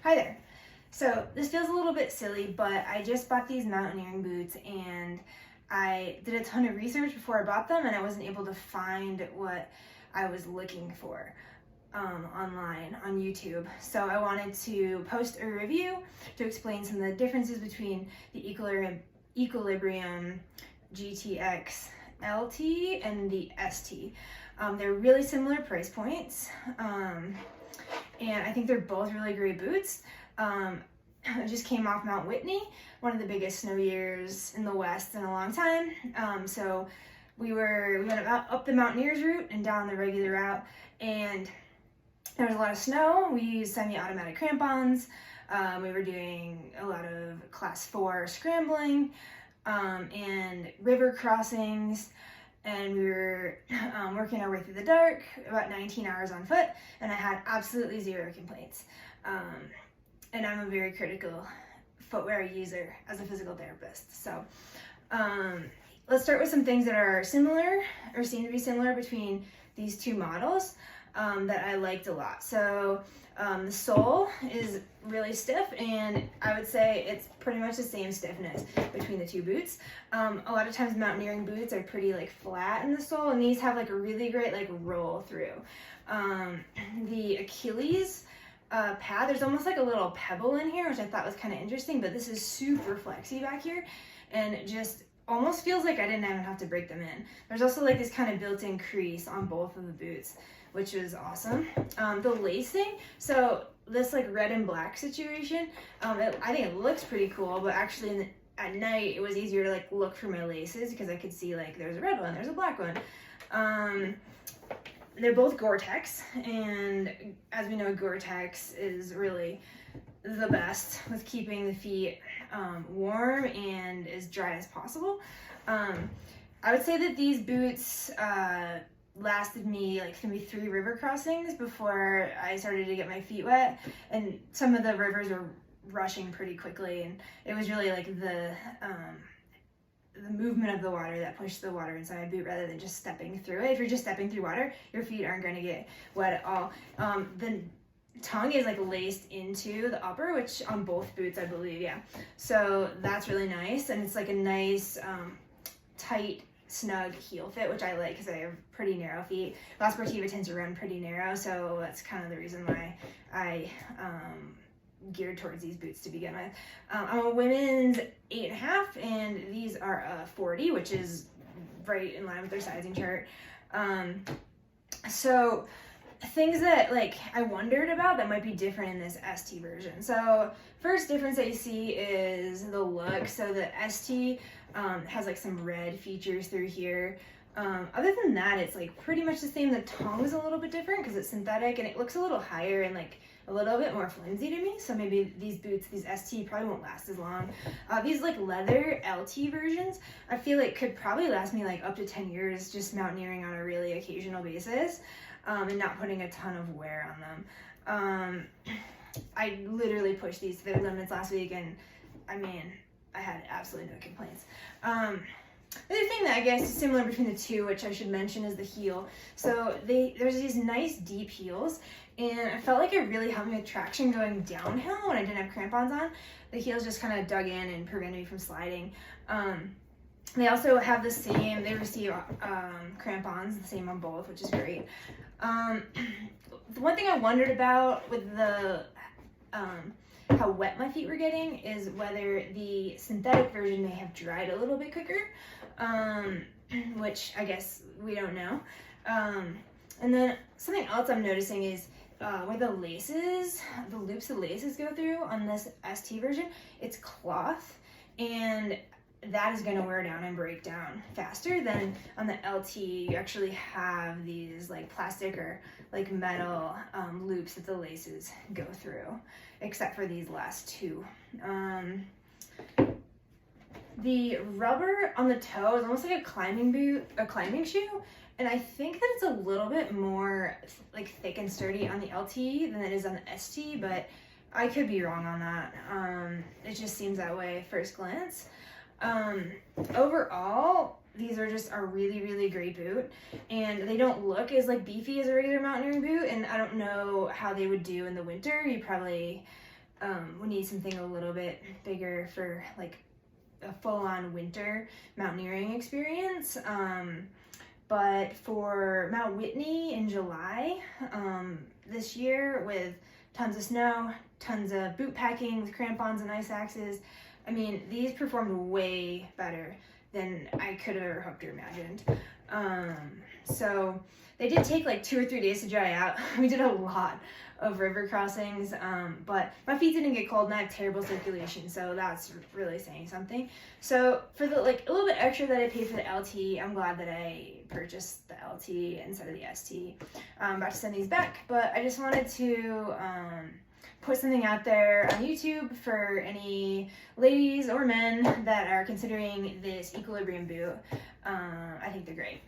Hi there. So this feels a little bit silly, but I just bought these mountaineering boots and I did a ton of research before I bought them and I wasn't able to find what I was looking for online on YouTube. So I wanted to post a review to explain some of the differences between the Aequilibrium GTX LT and the ST. They're really similar price points. And I think they're both really great boots. I just came off Mount Whitney, one of the biggest snow years in the West in a long time. So we went up the Mountaineers route and down the regular route, and there was a lot of snow. We used semi-automatic crampons. We were doing a lot of class 4 scrambling and river crossings. And we were working our way through the dark, about 19 hours on foot, and I had absolutely zero complaints. And I'm a very critical footwear user as a physical therapist. So let's start with some things that are similar, or seem to be similar, between these two models that I liked a lot. So the sole is really stiff, and I would say it's pretty much the same stiffness between the two boots. A lot of times mountaineering boots are pretty like flat in the sole, and these have like a really great like roll through. The Achilles pad, there's almost like a little pebble in here, which I thought was kind of interesting, but this is super flexy back here, and it just almost feels like I didn't even have to break them in. There's also like this kind of built-in crease on both of the boots, which is awesome. The lacing, so this like red and black situation, I think it looks pretty cool, but actually at night it was easier to like look for my laces because I could see like there's a red one, there's a black one. They're both Gore-Tex, and as we know, Gore-Tex is really the best with keeping the feet warm and as dry as possible. I would say that these boots lasted me like maybe 3 river crossings before I started to get my feet wet, and some of the rivers were rushing pretty quickly, and it was really like the movement of the water that pushed the water inside my boot rather than just stepping through it. If you're just stepping through water, your feet aren't going to get wet at all. The tongue is like laced into the upper, which on both boots I believe, yeah. So that's really nice, and it's like a nice tight snug heel fit, which I like because I have pretty narrow feet. La Sportiva tends to run pretty narrow, so that's kind of the reason why I geared towards these boots to begin with. I'm a women's 8.5, and these are a 40, which is right in line with their sizing chart. So things that like I wondered about that might be different in this ST version. So first difference that you see is the look. So the ST has like some red features through here. Other than that, it's like pretty much the same. The tongue is a little bit different because it's synthetic and it looks a little higher and like a little bit more flimsy to me. So maybe these boots, these ST, probably won't last as long. These like leather LT versions, I feel like could probably last me like up to 10 years just mountaineering on a really occasional basis, and not putting a ton of wear on them. I literally pushed these to their limits last week, and I mean, I had absolutely no complaints. The other thing that I guess is similar between the two, which I should mention, is the heel. So there's these nice deep heels, and I felt like it really helped me with traction going downhill when I didn't have crampons on. The heels just kind of dug in and prevented me from sliding. They also have the same, they receive crampons, the same on both, which is great. The one thing I wondered about with the how wet my feet were getting is whether the synthetic version may have dried a little bit quicker, which I guess we don't know. And then something else I'm noticing is where the laces, the loops the laces go through on this ST version, it's cloth, and that is going to wear down and break down faster than on the LT. You actually have these like plastic or like metal loops that the laces go through, except for these last two. The rubber on the toe is almost like a climbing boot, a climbing shoe, and I think that it's a little bit more like thick and sturdy on the LT than it is on the ST, but I could be wrong on that. It just seems that way at first glance. Overall, these are just a really, really great boot, and they don't look as like beefy as a regular mountaineering boot, and I don't know how they would do in the winter. You probably we need something a little bit bigger for like a full-on winter mountaineering experience. But for Mount Whitney in July this year, with tons of snow, tons of boot packing with crampons and ice axes, I mean, these performed way better than I could have ever hoped or imagined. So they did take like 2 or 3 days to dry out. We did a lot of river crossings, but my feet didn't get cold and I have terrible circulation, so that's really saying something. So for the like a little bit extra that I paid for the LT, I'm glad that I purchased the LT instead of the ST. I'm about to send these back, but I just wanted to put something out there on YouTube for any ladies or men that are considering this Aequilibrium boot. I think they're great.